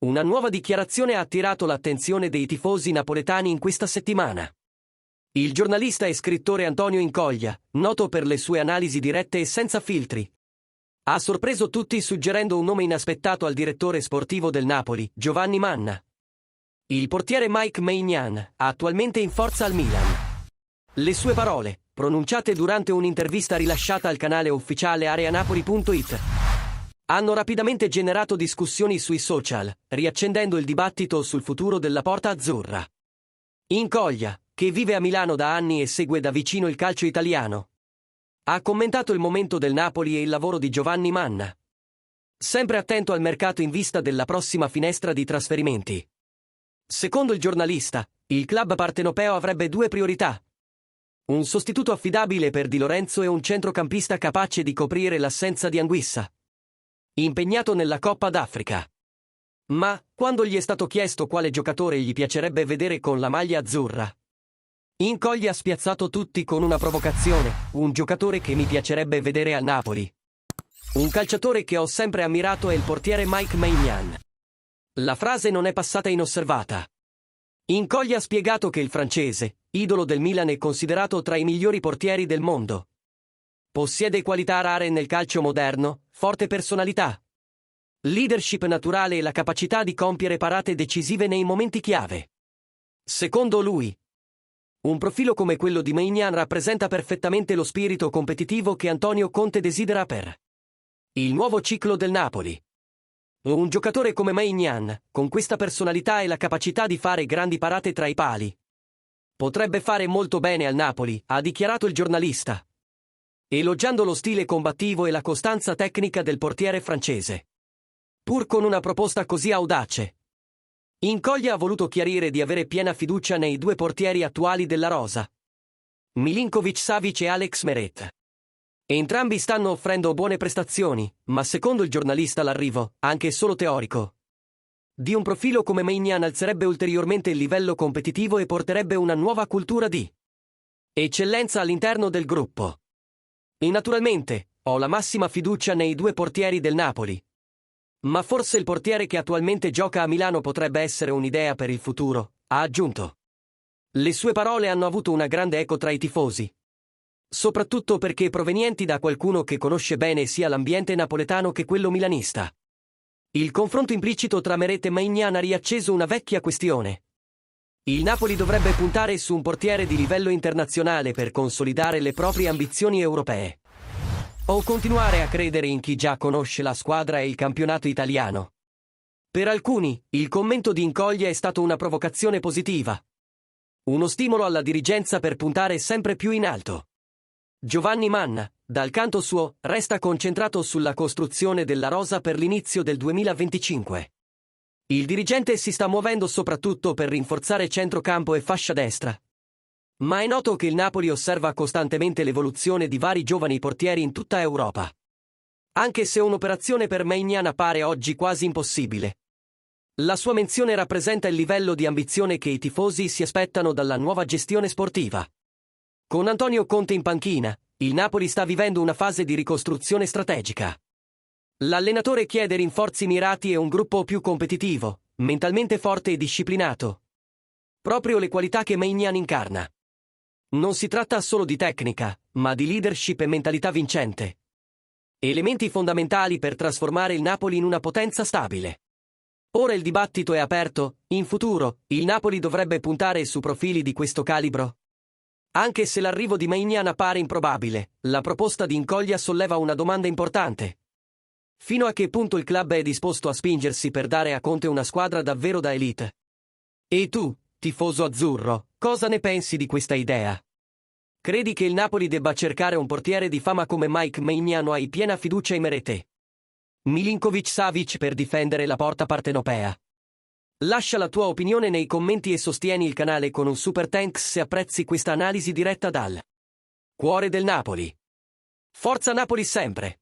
Una nuova dichiarazione ha attirato l'attenzione dei tifosi napoletani in questa settimana. Il giornalista e scrittore Antonio Incoglia, noto per le sue analisi dirette e senza filtri, ha sorpreso tutti suggerendo un nome inaspettato al direttore sportivo del Napoli, Giovanni Manna. Il portiere Mike Maignan, attualmente in forza al Milan. Le sue parole, pronunciate durante un'intervista rilasciata al canale ufficiale areanapoli.it, hanno rapidamente generato discussioni sui social, riaccendendo il dibattito sul futuro della Porta Azzurra. Incoglia, che vive a Milano da anni e segue da vicino il calcio italiano, ha commentato il momento del Napoli e il lavoro di Giovanni Manna, sempre attento al mercato in vista della prossima finestra di trasferimenti. Secondo il giornalista, il club partenopeo avrebbe due priorità: un sostituto affidabile per Di Lorenzo e un centrocampista capace di coprire l'assenza di Anguissa, impegnato nella Coppa d'Africa. Ma, quando gli è stato chiesto quale giocatore gli piacerebbe vedere con la maglia azzurra, Incoglia ha spiazzato tutti con una provocazione: un giocatore che mi piacerebbe vedere al Napoli. Un calciatore che ho sempre ammirato è il portiere Mike Maignan. La frase non è passata inosservata. Incoglia ha spiegato che il francese, idolo del Milan e considerato tra i migliori portieri del mondo, possiede qualità rare nel calcio moderno: forte personalità, leadership naturale e la capacità di compiere parate decisive nei momenti chiave. Secondo lui, un profilo come quello di Maignan rappresenta perfettamente lo spirito competitivo che Antonio Conte desidera per il nuovo ciclo del Napoli. Un giocatore come Maignan, con questa personalità e la capacità di fare grandi parate tra i pali, potrebbe fare molto bene al Napoli, ha dichiarato il giornalista, elogiando lo stile combattivo e la costanza tecnica del portiere francese. Pur con una proposta così audace, Incoglia ha voluto chiarire di avere piena fiducia nei due portieri attuali della rosa, Milinković-Savić e Alex Meret. Entrambi stanno offrendo buone prestazioni, ma secondo il giornalista l'arrivo, anche solo teorico, di un profilo come Maignan alzerebbe ulteriormente il livello competitivo e porterebbe una nuova cultura di eccellenza all'interno del gruppo. E naturalmente, ho la massima fiducia nei due portieri del Napoli. Ma forse il portiere che attualmente gioca a Milano potrebbe essere un'idea per il futuro, ha aggiunto. Le sue parole hanno avuto una grande eco tra i tifosi, soprattutto perché provenienti da qualcuno che conosce bene sia l'ambiente napoletano che quello milanista. Il confronto implicito tra Meret e Maignan ha riacceso una vecchia questione. Il Napoli dovrebbe puntare su un portiere di livello internazionale per consolidare le proprie ambizioni europee, o continuare a credere in chi già conosce la squadra e il campionato italiano. Per alcuni, il commento di Incoglia è stato una provocazione positiva, uno stimolo alla dirigenza per puntare sempre più in alto. Giovanni Manna, dal canto suo, resta concentrato sulla costruzione della rosa per l'inizio del 2025. Il dirigente si sta muovendo soprattutto per rinforzare centrocampo e fascia destra, ma è noto che il Napoli osserva costantemente l'evoluzione di vari giovani portieri in tutta Europa. Anche se un'operazione per Maignan appare oggi quasi impossibile, la sua menzione rappresenta il livello di ambizione che i tifosi si aspettano dalla nuova gestione sportiva. Con Antonio Conte in panchina, il Napoli sta vivendo una fase di ricostruzione strategica. L'allenatore chiede rinforzi mirati e un gruppo più competitivo, mentalmente forte e disciplinato. Proprio le qualità che Maignan incarna. Non si tratta solo di tecnica, ma di leadership e mentalità vincente. Elementi fondamentali per trasformare il Napoli in una potenza stabile. Ora il dibattito è aperto: in futuro, il Napoli dovrebbe puntare su profili di questo calibro? Anche se l'arrivo di Maignan appare improbabile, la proposta di Incoglia solleva una domanda importante. Fino a che punto il club è disposto a spingersi per dare a Conte una squadra davvero da elite? E tu, tifoso azzurro, cosa ne pensi di questa idea? Credi che il Napoli debba cercare un portiere di fama come Mike Maignan o hai piena fiducia in Meret, Milinković-Savić per difendere la porta partenopea? Lascia la tua opinione nei commenti e sostieni il canale con un super thanks se apprezzi questa analisi diretta dal cuore del Napoli. Forza Napoli sempre!